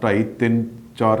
2.5-3-4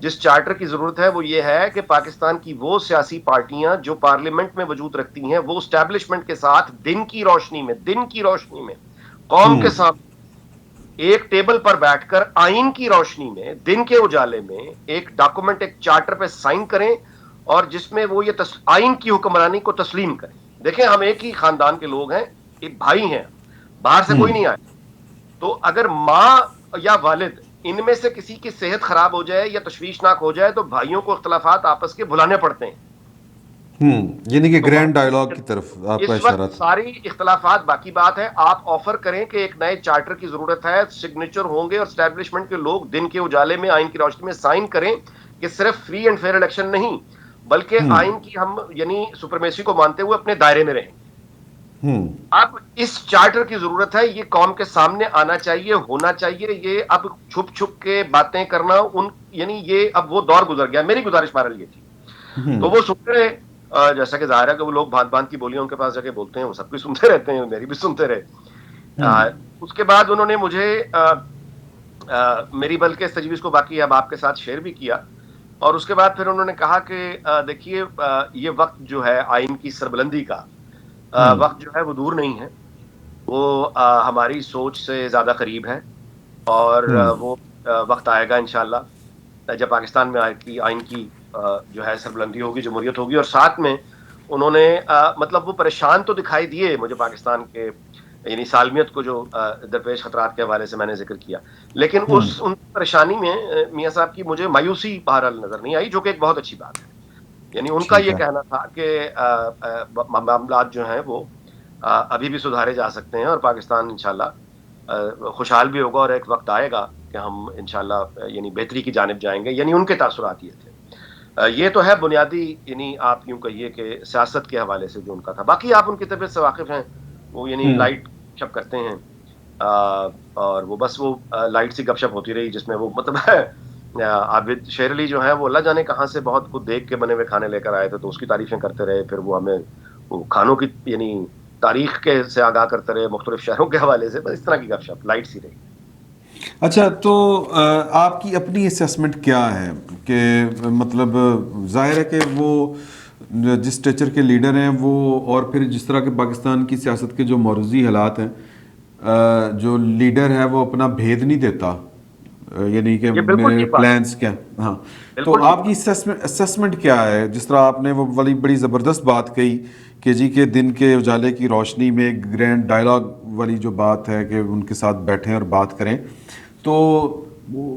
جس چارٹر کی ضرورت ہے وہ یہ ہے کہ پاکستان کی وہ سیاسی پارٹیاں جو پارلیمنٹ میں وجود رکھتی ہیں وہ اسٹیبلشمنٹ کے ساتھ دن کی روشنی میں قوم کے سامنے ایک ٹیبل پر بیٹھ کر آئین کی روشنی میں دن کے اجالے میں ایک ڈاکومنٹ, ایک چارٹر پہ سائن کریں اور جس میں وہ یہ آئین کی حکمرانی کو تسلیم کریں. دیکھیں ہم ایک ہی خاندان کے لوگ ہیں, ایک بھائی ہیں, باہر سے کوئی نہیں آئے. تو اگر ماں یا والد ان میں سے کسی کی صحت خراب ہو جائے یا تشویشناک ہو جائے تو بھائیوں کو اختلافات آپس کے بھلانے پڑتے ہیں. یعنی کہ گرینڈ ڈائیلاگ کی طرف آپ کا اس اشارہ وقت تھا. ساری اختلافات باقی بات ہے. آپ آفر کریں کہ ایک نئے چارٹر کی ضرورت ہے, سگنیچر ہوں گے اور اسٹیبلشمنٹ کے لوگ دن کے اجالے میں آئین کی روشنی میں سائن کریں کہ صرف فری اینڈ فیئر الیکشن نہیں بلکہ آئین کی ہم یعنی سپرمیسی کو مانتے ہوئے اپنے دائرے میں رہیں. اب اس چارٹر کی ضرورت ہے, یہ قوم کے سامنے آنا چاہیے, ہونا چاہیے. یہ اب چھپ چھپ کے باتیں کرنا یعنی یہ اب وہ دور گزر گیا. میری گزارش بہرحال یہ تھی. تو وہ سنتے رہے, جیسا کہ ظاہر ہے کہ وہ لوگ بھانت بھانت کی بولیاں ان کے پاس جا کے بولتے ہیں, وہ سب کچھ سنتے رہتے ہیں, میری بھی سنتے رہے. اس کے بعد انہوں نے مجھے میری بلکہ اس تجویز کو باقی اب آپ کے ساتھ شیئر بھی کیا, اور اس کے بعد پھر انہوں نے کہا کہ دیکھیے یہ وقت جو ہے آئین کی سربلندی کا وقت جو ہے وہ دور نہیں ہے, وہ ہماری سوچ سے زیادہ قریب ہے, اور وہ وقت آئے گا انشاءاللہ جب پاکستان میں آئین کی جو ہے سربلندی ہوگی, جمہوریت ہوگی. اور ساتھ میں انہوں نے مطلب وہ پریشان تو دکھائی دیے مجھے پاکستان کے یعنی سالمیت کو جو درپیش خطرات کے حوالے سے میں نے ذکر کیا, لیکن ان پریشانی میں میاں صاحب کی مجھے مایوسی بہرحال نظر نہیں آئی, جو کہ ایک بہت اچھی بات ہے. یعنی ان کا یہ کہنا تھا کہ معاملات جو ہیں وہ ابھی بھی سدھارے جا سکتے ہیں اور پاکستان انشاءاللہ خوشحال بھی ہوگا, اور ایک وقت آئے گا کہ ہم انشاءاللہ یعنی بہتری کی جانب جائیں گے. یعنی ان کے تاثرات یہ تھے. یہ تو ہے بنیادی, یعنی آپ یوں کہیے کہ سیاست کے حوالے سے جو ان کا تھا. باقی آپ ان کی طبیعت سے واقف ہیں, وہ یعنی لائٹ شپ کرتے ہیں, اور وہ بس وہ لائٹ سی گپ شپ ہوتی رہی جس میں وہ مطلب ہے عابد شیر علی جو ہے وہ اللہ جانے کہاں سے بہت کچھ دیکھ کے بنے ہوئے کھانے لے کر آئے تھے, تو اس کی تعریفیں کرتے رہے. پھر وہ ہمیں وہ کھانوں کی یعنی تاریخ کے سے آگاہ کرتے رہے, مختلف شہروں کے حوالے سے. بس اس طرح کی گپ شپ لائٹ سی رہی. اچھا, تو آپ کی اپنی اسیسمنٹ کیا ہے کہ مطلب ظاہر ہے کہ وہ جس اسٹیچر کے لیڈر ہیں وہ, اور پھر جس طرح کے پاکستان کی سیاست کے جو موروثی حالات ہیں, جو لیڈر ہے وہ اپنا بھید نہیں دیتا, یعنی کہ میرے پلانس کیا. ہاں, تو آپ کی اسیسمنٹ کیا ہے؟ جس طرح آپ نے وہ بڑی زبردست بات کہی کہ جی کہ دن کے اجالے کی روشنی میں گرینڈ ڈائیلاگ والی جو بات ہے کہ ان کے ساتھ بیٹھیں اور بات کریں, تو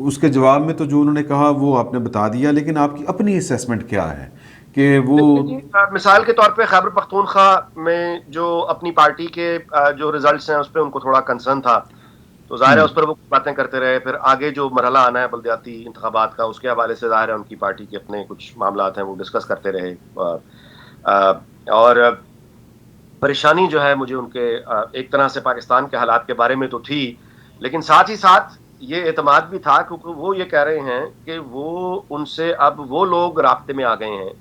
اس کے جواب میں تو جو انہوں نے کہا وہ آپ نے بتا دیا, لیکن آپ کی اپنی اسیسمنٹ کیا ہے کہ وہ مثال کے طور پہ خیبر پختونخوا میں جو اپنی پارٹی کے جو ریزلٹس ہیں اس پہ ان کو تھوڑا کنسرن تھا, تو ظاہر ہے اس پر وہ باتیں کرتے رہے. پھر آگے جو مرحلہ آنا ہے بلدیاتی انتخابات کا, اس کے حوالے سے ظاہر ہے ان کی پارٹی کے اپنے کچھ معاملات ہیں وہ ڈسکس کرتے رہے. اور پریشانی جو ہے مجھے ان کے ایک طرح سے پاکستان کے حالات کے بارے میں تو تھی, لیکن ساتھ ہی ساتھ یہ اعتماد بھی تھا کیونکہ وہ یہ کہہ رہے ہیں کہ وہ ان سے اب وہ لوگ رابطے میں آ گئے ہیں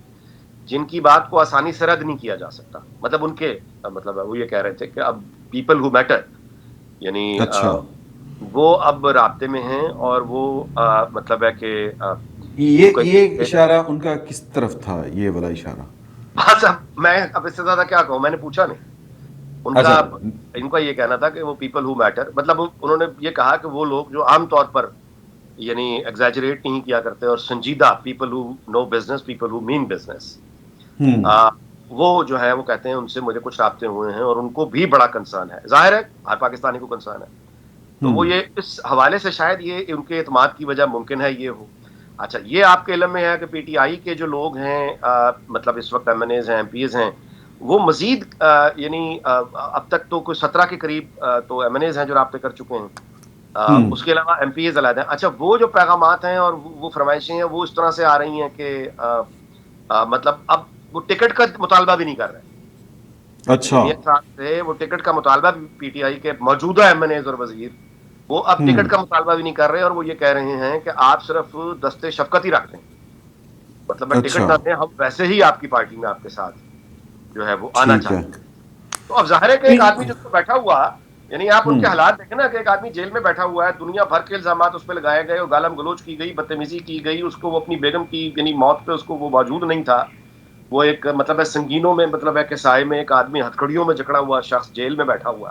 جن کی بات کو آسانی سے رد نہیں کیا جا سکتا. مطلب ان کے مطلب وہ یہ کہہ رہے تھے کہ اب پیپل ہو میٹر, یعنی وہ اب رابطے میں ہیں, اور وہ مطلب ہے کہ یہ اشارہ ان کا کس طرف تھا, یہ والا اشارہ؟ بس اب میں اب اس سے زیادہ کیا کہوں, میں نے پوچھا نہیں. ان کا یہ کہنا تھا کہ وہ پیپل ہو میٹر, مطلب انہوں نے یہ کہا کہ وہ لوگ جو عام طور پر یعنی ایگزیجریٹ نہیں کیا کرتے اور سنجیدہ, people who know business, people who mean business, وہ جو ہے وہ کہتے ہیں ان سے مجھے کچھ رابطے ہوئے ہیں اور ان کو بھی بڑا کنسرن ہے. ظاہر ہے ہر پاکستانی کو کنسرن ہے, تو وہ یہ اس حوالے سے شاید یہ ان کے اعتماد کی وجہ ممکن ہے یہ ہو. اچھا, یہ آپ کے علم میں ہے کہ پی ٹی آئی کے جو لوگ ہیں مطلب اس وقت ایم این ایز ہیں, ایم پی ایز ہیں, وہ مزید یعنی اب تک تو کوئی 17 کے قریب تو ایم این ایز ہیں جو رابطے کر چکے ہیں, اس کے علاوہ ایم پی ایز علیحدہ ہیں. اچھا, وہ جو پیغامات ہیں اور وہ فرمائشیں ہیں وہ اس طرح سے آ رہی ہیں کہ مطلب اب وہ ٹکٹ کا مطالبہ بھی نہیں کر رہے. اچھا, وہ ٹکٹ کا مطالبہ پی ٹی آئی کے موجودہ ایم این ایز اور وزیر وہ اب ٹکٹ کا مطالبہ بھی نہیں کر رہے, اور وہ یہ کہہ رہے ہیں کہ آپ صرف دستے شفقت ہی رکھ دیں, مطلب ٹکٹ نہ دیں, ہم ویسے ہی آپ کی پارٹی میں آپ کے ساتھ جو ہے وہ آنا ٹھیک ہے. چاہتے ہیں. تو اب ظاہر ہے کہ ایک آدمی جس کو بیٹھا ہوا، یعنی آپ ان کے حالات دیکھیں نا کہ ایک آدمی جیل میں بیٹھا ہوا ہے، دنیا بھر کے الزامات اس پہ لگائے گئے اور گالم گلوچ کی گئی، بدتمیزی کی گئی، اس کو وہ اپنی بیگم کی یعنی موت پہ اس کو وہ موجود نہیں تھا. وہ ایک مطلب ہے سنگینوں میں، مطلب ہے کہ سائے میں ایک آدمی ہتھکڑیوں میں جکڑا ہوا شخص جیل میں بیٹھا ہوا،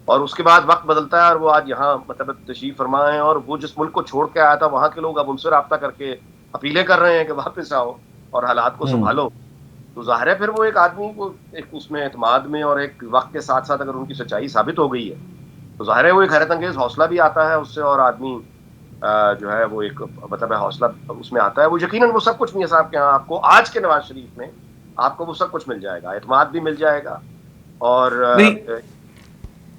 اور اس کے بعد وقت بدلتا ہے اور وہ آج یہاں مطلب تشریف فرما ہے، اور وہ جس ملک کو چھوڑ کے آیا تھا وہاں کے لوگ اب ان سے رابطہ کر کے اپیلیں کر رہے ہیں کہ واپس آؤ اور حالات کو سنبھالو. تو ظاہر ہے پھر وہ ایک آدمی کو ایک اس میں اعتماد میں اور ایک وقت کے ساتھ ساتھ اگر ان کی سچائی ثابت ہو گئی ہے تو ظاہر ہے وہ ایک حیرت انگیز حوصلہ بھی آتا ہے اس سے، اور آدمی جو ہے وہ ایک مطلب ہے حوصلہ اس میں آتا ہے. وہ یقیناً وہ سب کچھ میاں صاحب کے یہاں آپ کو آج کے نواز شریف میں آپ کو وہ سب کچھ مل جائے گا، اعتماد بھی مل جائے گا. اور نہیں.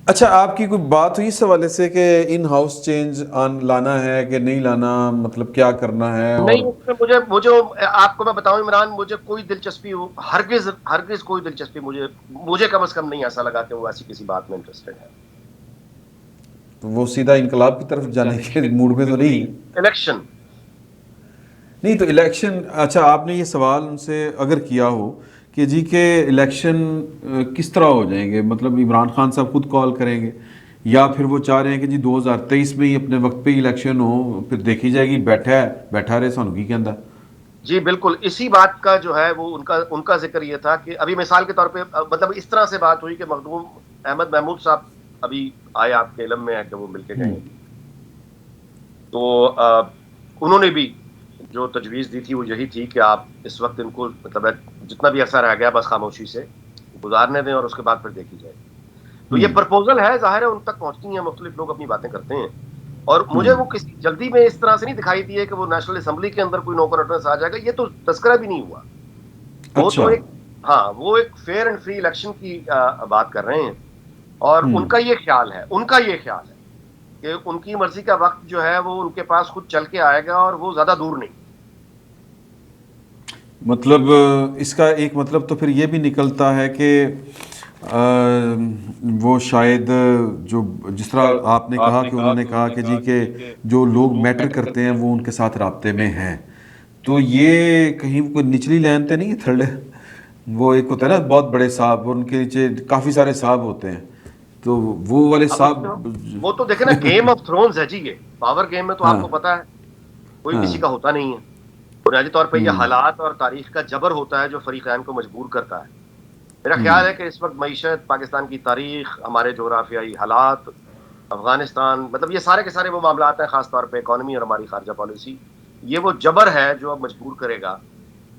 اچھا، آپ کی کوئی بات ہوئی اس حوالے سے کہ ان ہاؤس چینج لانا ہے کہ نہیں لانا، مطلب کیا کرنا ہے؟ اور نہیں، اس میں مجھے آپ کو میں بتاؤں عمران، مجھے کوئی دلچسپی ہرگز کوئی دلچسپی مجھے کم از کم نہیں ایسا لگا کہ وہ ایسی کسی بات میں انٹرسٹڈ ہے. وہ سیدھا انقلاب کی طرف جانے کے موڈ میں تو نہیں ہے. الیکشن نہیں تو الیکشن، اچھا آپ نے یہ سوال ان سے اگر کیا ہو کہ جی کہ الیکشن کس طرح ہو جائیں گے، مطلب عمران خان صاحب خود کال کریں گے یا پھر وہ چاہ رہے ہیں کہ جی 2023 میں ہی اپنے وقت پہ ہی الیکشن ہو، پھر دیکھی جائے گی، بیٹھا رہے سانو کی کہندا. جی بالکل اسی بات کا جو ہے وہ ان کا ذکر یہ تھا کہ ابھی مثال کے طور پہ مطلب اس طرح سے بات ہوئی کہ مخدوم احمد محمود صاحب ابھی آئے آپ کے علم میں ہے کہ وہ مل کے گئے ہیں. تو انہوں نے بھی جو تجویز دی تھی وہ یہی تھی کہ آپ اس وقت ان کو مطلب جتنا بھی عرصہ رہ گیا بس خاموشی سے گزارنے دیں اور اس کے بعد پھر دیکھی جائے. تو یہ پرپوزل ہے، ظاہر ہے ان تک پہنچتی ہیں، مختلف لوگ اپنی باتیں کرتے ہیں، اور مجھے وہ کسی جلدی میں اس طرح سے نہیں دکھائی دی ہے کہ وہ نیشنل اسمبلی کے اندر کوئی نوکر اٹرنس آ جائے گا. یہ تو تذکرہ بھی نہیں ہوا. وہ تو اچھا. ایک وہ ایک فیئر اینڈ فری الیکشن کی بات کر رہے ہیں، اور ان کا یہ خیال ہے کہ ان کی مرضی کا وقت جو ہے وہ ان کے پاس خود چل کے آئے گا اور وہ زیادہ دور نہیں. مطلب اس کا ایک مطلب تو پھر یہ بھی نکلتا ہے کہ وہ شاید جو جس طرح آپ نے کہا کہ انہوں نے کہا کہ جی کہ جو لوگ میٹر کرتے ہیں وہ ان کے ساتھ رابطے میں ہیں، تو یہ کہیں کوئی نچلی لائن تے نہیں ہے تھرڈ؟ وہ ایک ہوتا ہے نا بہت بڑے صاحب، ان کے نیچے کافی سارے صاحب ہوتے ہیں، تو وہ والے صاحب. وہ تو دیکھیں نا گیم آف تھرونز ہے جی، یہ پاور گیم میں تو آپ ہاں کو پتا ہے کوئی ہاں. کسی کا ہوتا نہیں ہے. بنیادی طور پہ یہ حالات اور تاریخ کا جبر ہوتا ہے جو فریقین کو مجبور کرتا ہے. میرا خیال ہے کہ اس وقت معیشت، پاکستان کی تاریخ، ہمارے جغرافیائی حالات، افغانستان، مطلب یہ سارے کے سارے وہ معاملات ہیں، خاص طور پہ اکانومی اور ہماری خارجہ پالیسی، یہ وہ جبر ہے جو اب مجبور کرے گا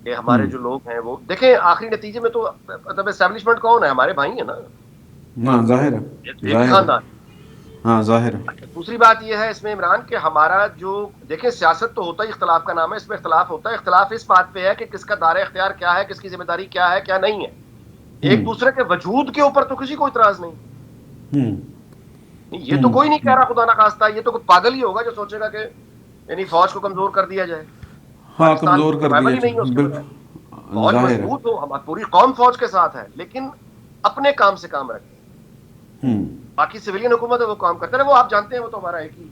کہ ہمارے جو لوگ ہیں وہ دیکھیں آخری نتیجے میں تو مطلب اسٹیبلشمنٹ کون ہے؟ ہمارے بھائی ہیں نا، ہاں ظاہر ہے. ایک ہی خاندان. ہاں ظاہر ہے. دوسری بات یہ ہے اس میں عمران کہ ہمارا جو دیکھیں سیاست تو ہوتا ہی اختلاف کا نام ہے، اس میں اختلاف ہوتا ہے. اختلاف اس بات پہ ہے کہ کس کا دائرہ اختیار کیا ہے، کس کی ذمہ داری کیا ہے، کیا نہیں ہے. ایک دوسرے کے وجود کے اوپر تو کسی کو اعتراض نہیں. یہ تو کوئی نہیں کہہ رہا خدا نہ خواستہ، یہ تو کوئی پاگل ہی ہوگا جو سوچے گا کہ یعنی فوج کو کمزور کر دیا جائے. ہاں پاکستان کمزور کر سروائیول دیا ہی نہیں ہے اس کے بغیر. بالکل فوج ظاہر ہے. مضبوط ہو، ہماری پوری قوم فوج کے ساتھ ہے، لیکن اپنے کام سے کام رکھے. باقی سویلین حکومت ہے وہ کام کرتے ہیں، وہ آپ جانتے ہیں، وہ تو ہمارا ایک ہی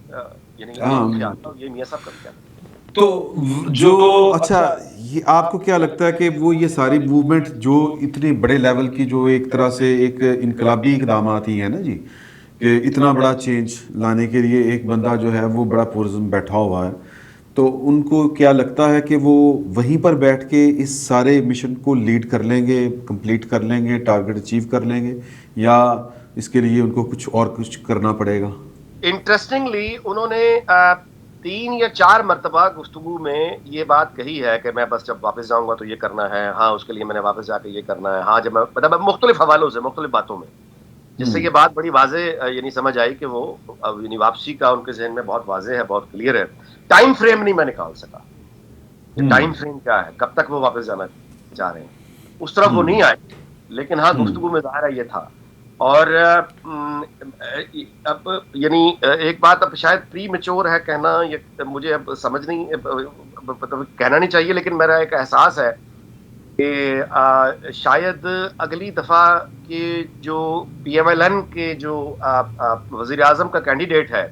یعنی یہی خیال ہے، یہ میاں صاحب کا بھی خیال ہے. تو جو اچھا یہ آپ کو کیا لگتا ہے کہ وہ یہ ساری موومنٹ جو اتنے بڑے لیول کی جو ایک طرح سے ایک انقلابی اقدامات ہی ہیں نا جی، کہ اتنا بڑا چینج لانے کے لیے ایک بندہ جو ہے وہ بڑا پرزم بیٹھا ہوا ہے، تو ان کو کیا لگتا ہے کہ وہ وہیں پر بیٹھ کے اس سارے مشن کو لیڈ کر لیں گے، کمپلیٹ کر لیں گے، ٹارگٹ اچیو کر لیں گے، یا اس کے لیے ان کو کچھ کرنا پڑے گا؟ انٹرسٹنگلی انہوں نے 3 یا 4 مرتبہ گفتگو میں یہ بات کہی ہے کہ میں بس جب واپس جاؤں گا تو یہ کرنا ہے، ہاں اس کے لیے میں نے واپس جا کے یہ کرنا ہے، ہاں جب میں مطلب مختلف حوالوں سے مختلف باتوں میں، جس سے یہ بات بڑی واضح یعنی سمجھ آئی کہ وہ یعنی واپسی کا ان کے ذہن میں بہت واضح ہے، بہت کلیئر ہے. ٹائم فریم نہیں میں نکال سکا کہ ٹائم فریم کیا ہے، کب تک وہ واپس جانا چاہ رہے ہیں، اس طرف وہ نہیں آئے. لیکن ہاں گفتگو میں ظاہر ہے یہ تھا. اور اب یعنی ایک بات اب شاید پری میچور ہے کہنا، یہ مجھے اب سمجھ نہیں کہنا نہیں چاہیے، لیکن میرا ایک احساس ہے کہ شاید اگلی دفعہ کے جو پی ایم ایل این کے جو وزیر اعظم کا کینڈیڈیٹ ہے،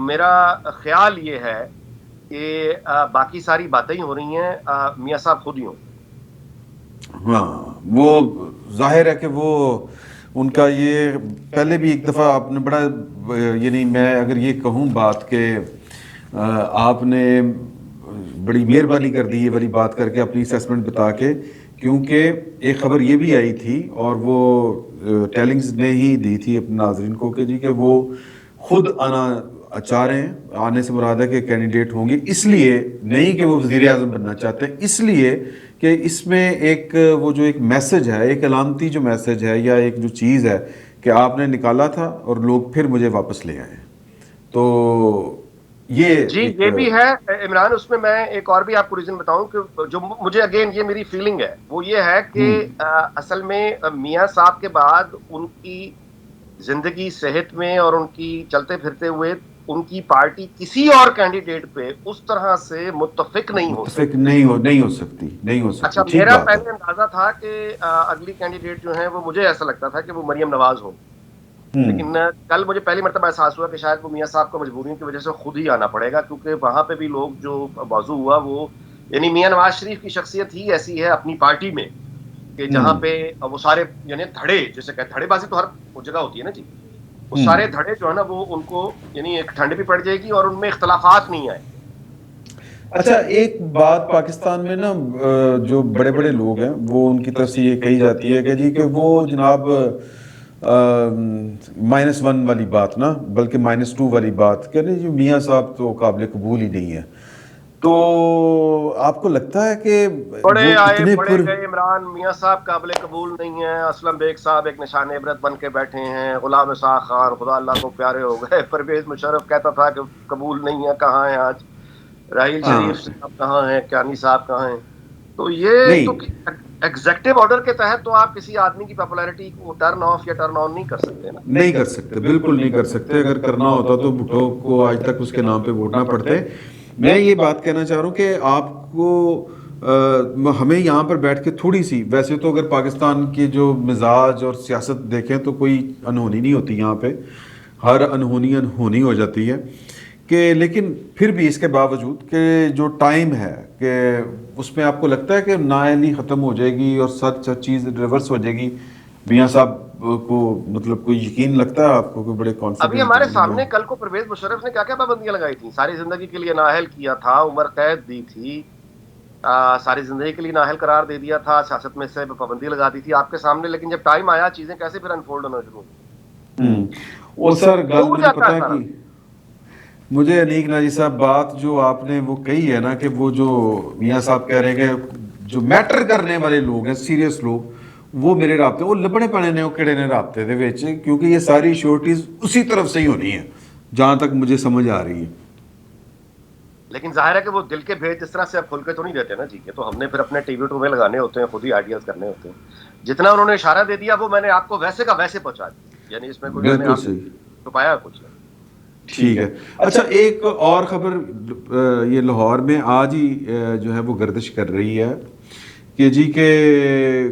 میرا خیال یہ ہے کہ باقی ساری باتیں ہی ہو رہی ہیں، میاں صاحب خود ہی ہوں. ہاں وہ ظاہر ہے کہ وہ ان کا یہ پہلے بھی ایک دفعہ آپ نے بڑا یعنی میں اگر یہ کہوں بات کہ آپ نے بڑی مہربانی کر دی یہ والی بات کر کے اپنی اسیسمنٹ بتا کے، کیونکہ ایک خبر یہ بھی آئی تھی اور وہ ٹیلنگز نے ہی دی تھی اپنے ناظرین کو کہ جی کہ وہ خود آنا چاہ رہے ہیں، آنے سے مراد ہے کہ کینڈیڈیٹ ہوں گے، اس لیے نہیں کہ وہ وزیر اعظم بننا چاہتے ہیں، اس لیے کہ اس میں ایک وہ جو ایک میسج ہے، ایک علامتی جو میسج ہے یا ایک جو چیز ہے کہ آپ نے نکالا تھا اور لوگ پھر مجھے واپس لے آئے. تو یہ جی ایک یہ بھی ہے عمران. اس میں ایک اور بھی آپ کو ریزن بتاؤں کہ جو مجھے اگین یہ میری فیلنگ ہے وہ یہ ہے کہ اصل میں میاں صاحب کے بعد ان کی زندگی صحت میں اور ان کی چلتے پھرتے ہوئے ان کی پارٹی کسی اور کینڈیڈیٹ پہ اس طرح سے متفق نہیں ہو سکتی. نہیں ہو سکتی. اچھا ٹھیک میرا بات ہے. پہلے اندازہ تھا کہ اگلی کینڈیڈیٹ جو ہیں وہ مجھے ایسا لگتا تھا کہ وہ مریم نواز ہو، لیکن کل مجھے پہلی مرتبہ احساس ہوا کہ شاید وہ میاں صاحب کو مجبوریوں کی وجہ سے خود ہی آنا پڑے گا، کیونکہ وہاں پہ بھی لوگ جو موضوع ہوا وہ یعنی میاں نواز شریف کی شخصیت ہی ایسی ہے اپنی پارٹی میں کہ جہاں پہ وہ سارے یعنی دھڑے جیسے کہ دھڑے بازی تو ہر جگہ ہوتی ہے نا جی، وہ سارے دھڑے جو ہے نا وہ ان کو یعنی ایک ٹھنڈ بھی پڑ جائے گی اور ان میں اختلافات نہیں آئے. اچھا ایک بات پاکستان میں نا جو بڑے بڑے لوگ ہیں وہ ان کی طرف سے یہ کہی جاتی ہے کہ جی کہ وہ جناب -1 والی بات نا بلکہ -2 والی بات کہ جی میاں صاحب تو قابل قبول ہی نہیں ہے. تو آپ کو لگتا ہے کہ بڑے وہ آئے اتنے بڑے گئے عمران، میاں صاحب قابل قبول نہیں ہیں، اسلم بیگ صاحب ایک نشان عبرت بن کے بیٹھے ہیں، غلام اسحاق خان خدا اللہ کو پیارے ہو گئے، پرویز مشرف کہتا تھا کہ قبول نہیں ہے، کہاں ہیں آج، راحیل شریف صاحب کہاں ہیں، کیانی صاحب کہاں ہیں. تو یہ تو نہیں ایگزیکٹو آرڈر کے تحت تو آپ کسی آدمی کی پاپولیرٹی کو ٹرن آف یا ٹرن آن نہیں کر سکتے نا. نہیں کر سکتے، بالکل نہیں کر سکتے. اگر کرنا ہوتا تو بھٹو کو آج تک اس کے نام پہ ووٹ نہ پڑتے. میں یہ بات کہنا چاہ رہا ہوں کہ آپ کو ہمیں یہاں پر بیٹھ کے تھوڑی سی، ویسے تو اگر پاکستان کے جو مزاج اور سیاست دیکھیں تو کوئی انہونی نہیں ہوتی یہاں پہ، ہر انہونی انہونی ہو جاتی ہے کہ، لیکن پھر بھی اس کے باوجود کہ جو ٹائم ہے کہ اس میں آپ کو لگتا ہے کہ نااہلی ختم ہو جائے گی اور سچ چیز ریورس ہو جائے گی. میاں صاحب کو مطلب کوئی یقین لگتا ہے آپ کو کہ بڑے ابھی کانفیڈنٹ ہمارے ہیں سامنے کل کو پرویز مشرف نے کیا کیا پابندیاں لگائی تھیں، ساری زندگی کے لیے نااہل کیا تھا، عمر قید دی تھی، ساری زندگی کے لیے نااہل قرار دے دیا تھا، سیاست میں سے پابندی لگا دی تھی آپ کے سامنے، لیکن جب ٹائم آیا چیزیں کیسے پھر انفولڈ ہونا شروع ہوئی. وہ سر کیوں گل ہو مجھے جاتا پتا ہے ہے سارا؟ کہ مجھے انیک ناجی صاحب بات جو آپ نے وہ کہی ہے نا کہ وہ جو میاں صاحب کہہ رہے ہیں کہ جو میٹر کرنے والے لوگ ہیں سیریس لوگ وہ میرے رابطے وہ لبنے پڑے نے وہ کہڑے نے رابطے دے وچ، کیونکہ یہ ساری شورٹیز اسی طرف سے ہی ہونی ہیں جہاں تک مجھے سمجھ آ رہی ہے. لیکن ظاہر ہے کہ وہ دل کے بھیج اس طرح سے اب کھل کے تو نہیں دیتے نا جی، کہ تو ہم نے پھر اپنے ٹی وی ٹو میں لگانے ہوتے ہیں، خود ہی آئیڈیاز کرنے ہوتے ہیں. جتنا انہوں نے اشارہ دے دیا وہ میں نے آپ کو ویسے کا ویسے پہنچا دیا، یعنی اس میں کوئی میں نے بالکل آپ صحیح. چھپایا کچھ نہیں. ٹھیک ہے. اچھا ایک اور خبر یہ لاہور میں آج ہی جو ہے وہ گردش کر رہی ہے کہ جی کہ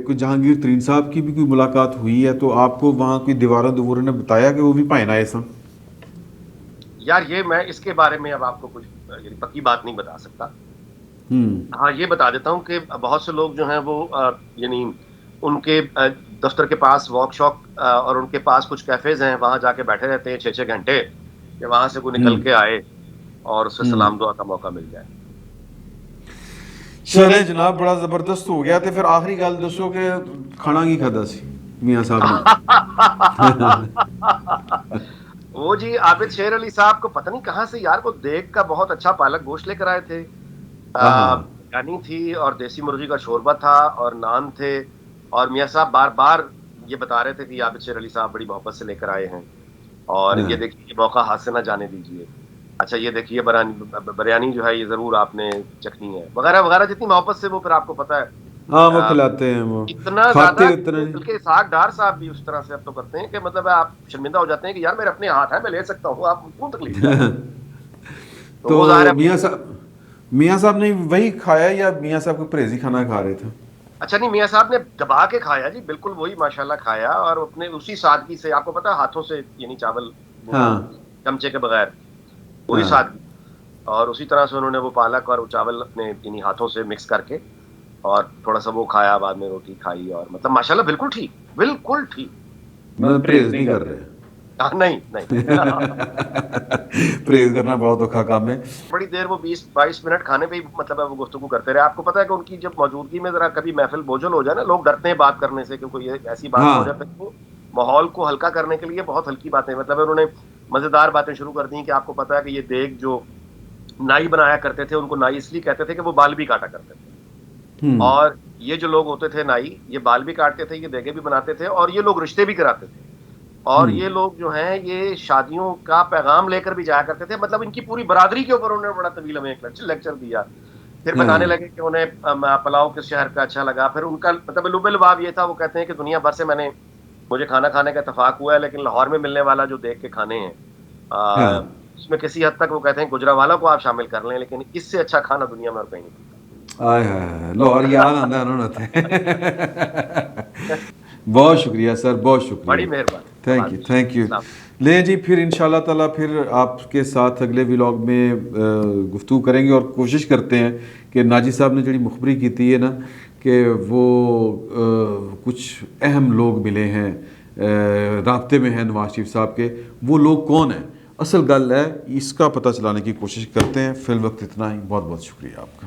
کوئی جہانگیر ترین صاحب کی بھی کوئی ملاقات ہوئی ہے، تو آپ کو وہاں کوئی دیواروں دووروں نے بتایا کہ وہ بھی پائنا آئے سن؟ یار یہ میں اس کے بارے میں اب آپ کو کچھ یعنی پکی بات نہیں بتا سکتا. ہاں یہ بتا دیتا ہوں کہ بہت سے لوگ جو ہیں وہ یعنی ان کے دفتر کے پاس واک شاپ اور ان کے پاس کچھ کیفیز ہیں، وہاں جا کے بیٹھے رہتے ہیں 6 گھنٹے کہ وہاں سے کوئی نکل کے آئے اور اس سے سلام دعا کا موقع مل جائے. چلیں جناب بڑا زبردست ہو گیا. تو پھر آخری گل دسو کہ کھانا کی کھادا سی میاں صاحب نے؟ وہ جی عابد شیر علی صاحب کو پتہ نہیں کہاں سے یار وہ دیگ کا بہت اچھا پالک گوشت لے کر آئے تھے، بریانی تھی اور دیسی مرغی کا شوربہ تھا اور نان تھے، اور میاں صاحب بار بار یہ بتا رہے تھے کہ عابد شیر علی صاحب بڑی محبت سے لے کر آئے ہیں اور یہ دیکھیے یہ موقع ہاتھ سے نہ جانے دیجیے. اچھا یہ دیکھیے بریانی جو ہے یہ ضرور آپ نے چکھنی ہے وغیرہ وغیرہ، جتنی محبت سے وہ پھر آپ کو پتا ہے ہاں وہ کھلاتے ہیں، وہ اتنا کھاتے زیادہ، اتنا نہیں. بلکہ اسحاق ڈار صاحب بھی اس طرح سے اب تو کرتے ہیں کہ مطلب آپ شرمندہ ہو جاتے ہیں کہ یار میرے اپنے ہاتھ ہیں میں لے سکتا ہوں، آپ کیوں تکلیف لا رہے ہیں. تو وہ ظاہر تو ہے میاں صاحب نے وہی کھایا یا میاں صاحب کو پرہیزی کھانا کھا رہے تھے؟ اچھا نہیں، میاں صاحب نے دبا کے کھایا جی، بالکل وہی ماشاءاللہ کھایا اور اپنے اسی سادگی سے، آپ کو پتا ہاتھوں سے یعنی چاول چمچے کے بغیر پوری سادگی، اور اسی طرح سے انہوں نے وہ پالک اور چاول اپنے یعنی ہاتھوں سے مکس کر کے اور تھوڑا سا وہ کھایا, بعد میں روٹی کھائی, اور مطلب ماشاءاللہ بالکل ٹھیک, بالکل ٹھیک. مطلب پرہیز نہیں کر رہے. نہیں نہیں. پرہیز کرنا بہت اوکھا کام ہے. بڑی دیر وہ 20-22 منٹ کھانے پہ ہی مطلب ہے وہ گفتگو کرتے رہے. آپ کو پتا ہے کہ ان کی جب موجودگی میں ذرا کبھی محفل بوجھل ہو جائے نا, لوگ ڈرتے ہیں بات کرنے سے, کیونکہ یہ ایسی بات ہو ہاں جاتی ہے ماحول کو ہلکا کرنے کے لیے بہت ہلکی باتیں, مطلب انہوں نے مزیدار باتیں شروع کر دی کہ آپ کو پتا ہے کہ یہ دیگ جو نائی بنایا کرتے تھے, ان کو نائی اس لیے کہتے تھے کہ وہ بال بھی کاٹا کرتے تھے, اور یہ جو لوگ ہوتے تھے نائی, یہ بال بھی کاٹتے تھے, یہ دیگیں بھی بناتے تھے, اور یہ لوگ رشتے بھی کراتے تھے, اور یہ لوگ جو ہیں یہ شادیوں کا پیغام لے کر بھی جایا کرتے تھے. مطلب ان کی پوری برادری کے اوپر انہوں نے بڑا طویل ہمیں ایک لیکچر دیا. پھر بتانے لگے کہ انہیں پلاؤ کس شہر کا اچھا لگا. پھر ان کا مطلب لب لباب یہ تھا, وہ کہتے ہیں کہ دنیا بھر سے مجھے کھانا کھانے کا اتفاق ہوا ہے, لیکن لاہور میں ملنے والا جو دیکھ کے کھانے ہیں اس میں کسی حد تک وہ کہتے ہیں گجرانوالہ کو آپ شامل کر لیں, لیکن اس سے اچھا کھانا دنیا میں اور کہیں نہیں. آئے ہائے لاہور یاد آتا ہے انہوں نے. بہت شکریہ سر, بہت شکریہ, بڑی مہربانی, تھینک یو تھینک یو. لیں جی, پھر انشاءاللہ تعالیٰ پھر آپ کے ساتھ اگلے ولاگ میں گفتگو کریں گے, اور کوشش کرتے ہیں کہ ناجی صاحب نے جڑی مخبری کی ہے نا کہ وہ کچھ اہم لوگ ملے ہیں, رابطے میں ہیں نواز شریف صاحب کے, وہ لوگ کون ہیں, اصل گل ہے اس کا پتہ چلانے کی کوشش کرتے ہیں. فی الوقت اتنا ہی, بہت بہت شکریہ آپ کا.